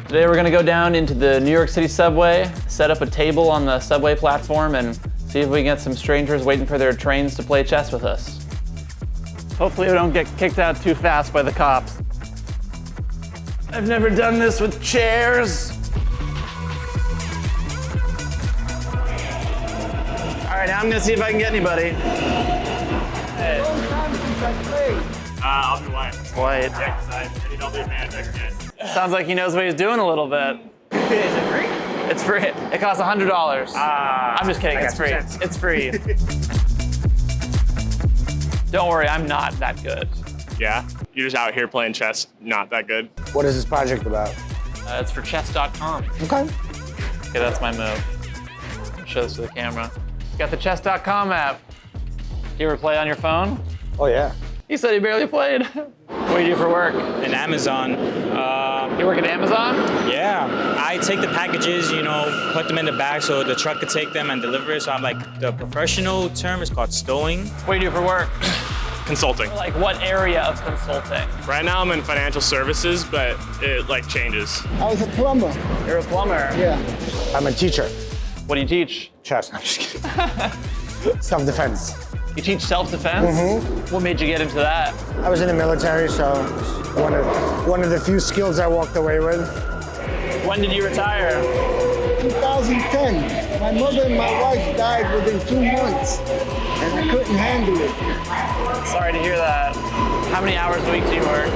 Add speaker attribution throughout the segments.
Speaker 1: Today we're gonna go down into the New York City subway, set up a table on the subway platform, and see if we can get some strangers waiting for their trains to play chess with us. Hopefully we don't get kicked out too fast by the cops. I've never done this with chairs. All right, now I'm gonna see if I can get anybody. Hey.
Speaker 2: I'll be white.
Speaker 1: White.
Speaker 2: Yeah, 'cause I need all the advantage I can get.
Speaker 1: Sounds like he knows what he's doing a little bit.
Speaker 2: Is it free?
Speaker 1: It's free. It costs $100. I'm just kidding.
Speaker 2: I
Speaker 1: It's
Speaker 2: got
Speaker 1: free.
Speaker 2: 2 cents.
Speaker 1: It's free. Don't worry, I'm not that good.
Speaker 2: Yeah? You're just out here playing chess, not that good.
Speaker 3: What is this project about?
Speaker 1: It's for Chess.com.
Speaker 3: Okay.
Speaker 1: Okay, that's my move. Show this to the camera. Got the Chess.com app. You ever play on your phone?
Speaker 3: Oh, yeah.
Speaker 1: He said he barely played. What do you do for work?
Speaker 4: In Amazon.
Speaker 1: You work at Amazon?
Speaker 4: Yeah, I take the packages, put them in the bag so the truck could take them and deliver it. So I'm like, the professional term is called stowing.
Speaker 1: What do you do for work?
Speaker 2: Consulting.
Speaker 1: Like what area of consulting?
Speaker 2: Right now I'm in financial services, but it changes.
Speaker 5: I was a plumber.
Speaker 1: You're a plumber.
Speaker 5: Yeah.
Speaker 3: I'm a teacher.
Speaker 1: What do you teach?
Speaker 3: Chess. I'm just kidding. Self-defense.
Speaker 1: You teach self-defense? What made you get into that?
Speaker 3: I was in the military, so it's one of the few skills I walked away with.
Speaker 1: When did you retire?
Speaker 5: 2010. My mother and my wife died within 2 months, and I couldn't handle it.
Speaker 1: Sorry to hear that. How many hours a week do you work?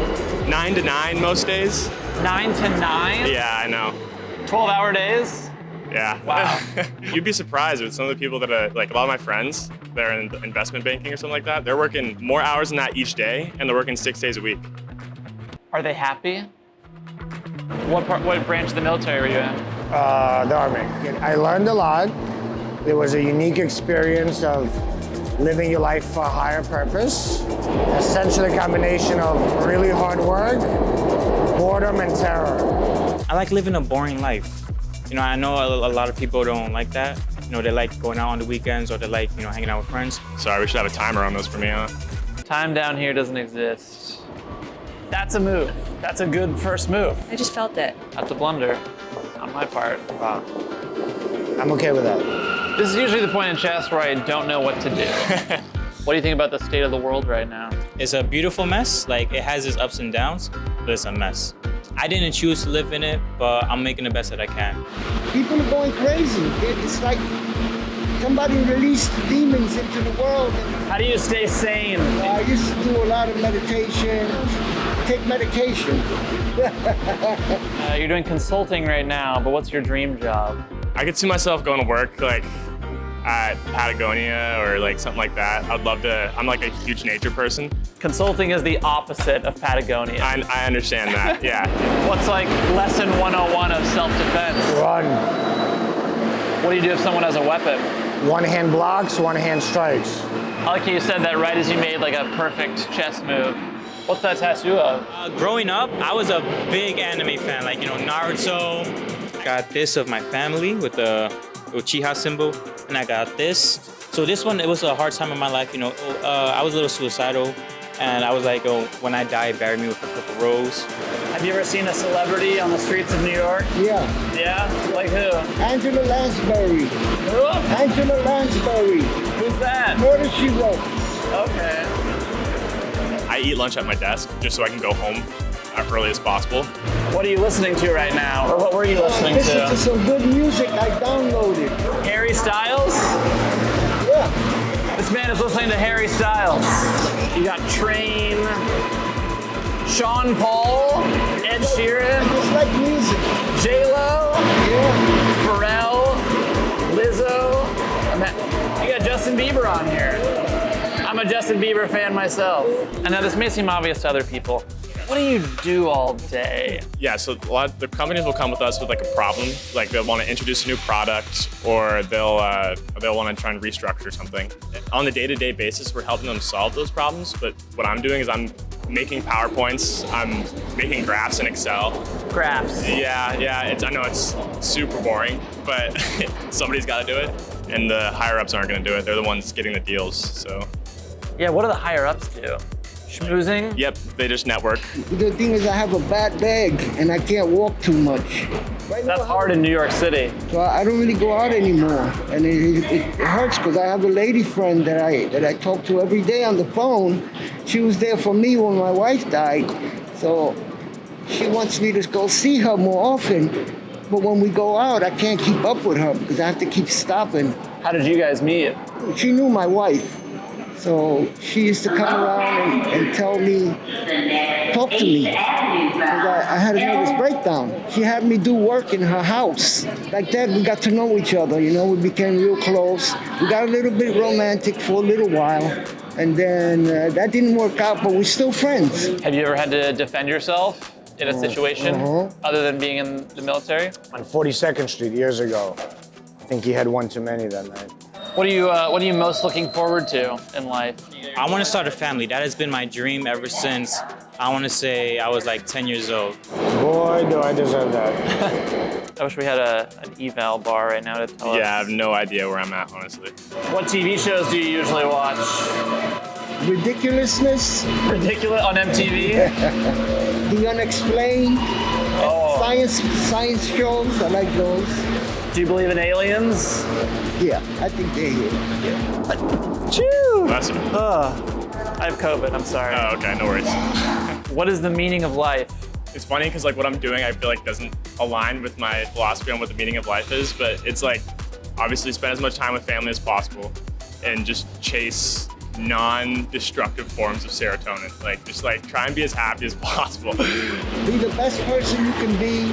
Speaker 2: 9 to 9 most days.
Speaker 1: 9 to 9?
Speaker 2: Yeah, I know.
Speaker 1: 12-hour days?
Speaker 2: Yeah.
Speaker 1: Wow.
Speaker 2: You'd be surprised with some of the people that are, a lot of my friends, they're in investment banking or something like that. They're working more hours than that each day, and they're working 6 days a week.
Speaker 1: Are they happy? What branch of the military were you in?
Speaker 3: The Army. I learned a lot. It was a unique experience of living your life for a higher purpose. Essentially a combination of really hard work, boredom, and terror.
Speaker 4: I like living a boring life. I know a lot of people don't like that. They like going out on the weekends or they like, hanging out with friends.
Speaker 2: Sorry, we should have a timer on those for me, huh?
Speaker 1: Time down here doesn't exist. That's a move. That's a good first move.
Speaker 6: I just felt it.
Speaker 1: That's a blunder on my part.
Speaker 3: Wow. I'm okay with that.
Speaker 1: This is usually the point in chess where I don't know what to do. What do you think about the state of the world right now?
Speaker 4: It's a beautiful mess. It has its ups and downs, but it's a mess. I didn't choose to live in it, but I'm making the best that I can.
Speaker 5: People are going crazy. It's like somebody released demons into the world.
Speaker 1: How do you stay sane?
Speaker 5: I used to do a lot of meditation, take medication.
Speaker 1: You're doing consulting right now, but what's your dream job?
Speaker 2: I could see myself going to work, at Patagonia or something like that. I'd love to. I'm a huge nature person.
Speaker 1: Consulting is the opposite of Patagonia.
Speaker 2: I understand that, yeah.
Speaker 1: What's lesson 101 of self-defense?
Speaker 3: Run.
Speaker 1: What do you do if someone has a weapon?
Speaker 3: One hand blocks, one hand strikes.
Speaker 1: I like how you said that right as you made a perfect chess move. What's that tattoo of?
Speaker 4: Growing up, I was a big anime fan, Naruto. Got this of my family with the Uchiha symbol, and I got this. So this one, it was a hard time in my life, I was a little suicidal, and I was like, oh, when I die, bury me with a purple rose.
Speaker 1: Have you ever seen a celebrity on the streets of New York?
Speaker 5: Yeah.
Speaker 1: Yeah? Like who?
Speaker 5: Angela Lansbury.
Speaker 1: Who?
Speaker 5: Angela Lansbury.
Speaker 1: Who's that?
Speaker 5: Murder, She Wrote.
Speaker 1: Okay.
Speaker 2: I eat lunch at my desk just so I can go home as early as possible.
Speaker 1: What are you listening to right now? Or what were you listening
Speaker 5: Listen
Speaker 1: to?
Speaker 5: to some good music I downloaded.
Speaker 1: Harry Styles?
Speaker 5: Yeah.
Speaker 1: This man is listening to Harry Styles. You got Train, Sean Paul, Ed Sheeran,
Speaker 5: I just like music.
Speaker 1: J-Lo,
Speaker 5: Yeah.
Speaker 1: Pharrell, Lizzo. You got Justin Bieber on here. I'm a Justin Bieber fan myself. I know this may seem obvious to other people. What do you do all day?
Speaker 2: Yeah, so a lot of the companies will come with us with a problem, they'll want to introduce a new product, or they'll want to try and restructure something. On a day-to-day basis, we're helping them solve those problems. But what I'm doing is I'm making PowerPoints, I'm making graphs in Excel.
Speaker 1: Graphs.
Speaker 2: Yeah. I know it's super boring, but somebody's got to do it, and the higher ups aren't going to do it. They're the ones getting the deals. So.
Speaker 1: Yeah, what do the higher ups do? Schmoozing?
Speaker 2: Yep, they just network.
Speaker 5: The thing is, I have a bad leg and I can't walk too much. Right now,
Speaker 1: That's hard in New York City.
Speaker 5: So I don't really go out anymore, and it hurts because I have a lady friend that I talk to every day on the phone. She was there for me when my wife died, so she wants me to go see her more often. But when we go out, I can't keep up with her because I have to keep stopping.
Speaker 1: How did you guys meet?
Speaker 5: She knew my wife. So she used to come around and tell me, talk to me. Because I had a nervous breakdown. She had me do work in her house. Like that, we got to know each other, you know, we became real close. We got a little bit romantic for a little while. And then that didn't work out, but we're still friends.
Speaker 1: Have you ever had to defend yourself in a situation other than being in the military?
Speaker 3: On 42nd Street years ago. I think he had one too many that night.
Speaker 1: What are you most looking forward to in life?
Speaker 4: I want to start a family. That has been my dream ever since, I want to say, I was like 10 years old.
Speaker 3: Boy, do I deserve that.
Speaker 1: I wish we had an eval bar right now to tell us.
Speaker 2: Yeah, I have no idea where I'm at, honestly.
Speaker 1: What TV shows do you usually watch?
Speaker 5: Ridiculousness,
Speaker 1: Ridiculous on MTV?
Speaker 5: the unexplained, science shows, I like those.
Speaker 1: Do you believe in aliens?
Speaker 5: Yeah, I think they're here.
Speaker 1: Chew!
Speaker 2: Bless you.
Speaker 1: I have COVID, I'm sorry.
Speaker 2: Oh, okay, no worries.
Speaker 1: What is the meaning of life?
Speaker 2: It's funny because like what I'm doing, I feel like doesn't align with my philosophy on what the meaning of life is, but it's like obviously spend as much time with family as possible and just chase non-destructive forms of serotonin. Like just like try and be as happy as possible.
Speaker 5: Be the best person you can be.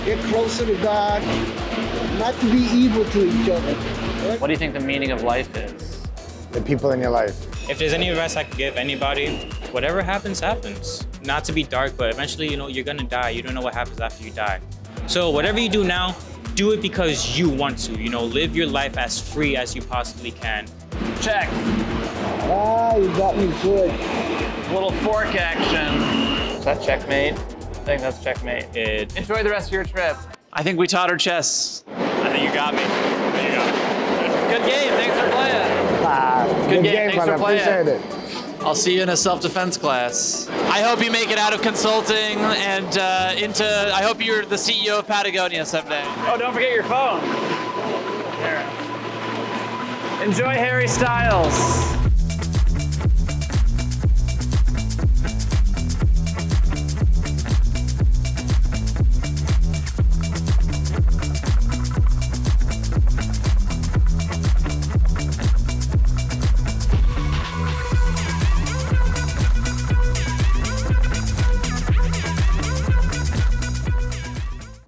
Speaker 5: Get closer to God. Not to be evil to each other.
Speaker 1: What do you think the meaning of life is?
Speaker 3: The people in your life.
Speaker 4: If there's any advice I could give anybody, whatever happens, happens. Not to be dark, but eventually, you know, you're gonna die. You don't know what happens after you die. So whatever you do now, do it because you want to. You know, live your life as free as you possibly can.
Speaker 1: Check.
Speaker 5: Ah, you got me good.
Speaker 1: Little fork action. Is that checkmate? I think that's checkmate. Enjoy the rest of your trip. I think we taught her chess.
Speaker 2: I think you got me. I think you got me.
Speaker 1: Good game, thanks for playing.
Speaker 3: Good
Speaker 1: game,
Speaker 3: game,
Speaker 1: thanks
Speaker 3: brother.
Speaker 1: for playing.
Speaker 3: Appreciate it.
Speaker 1: I'll see you in a self-defense class. I hope you make it out of consulting and I hope you're the CEO of Patagonia someday. Oh, don't forget your phone. Here. Enjoy Harry Styles.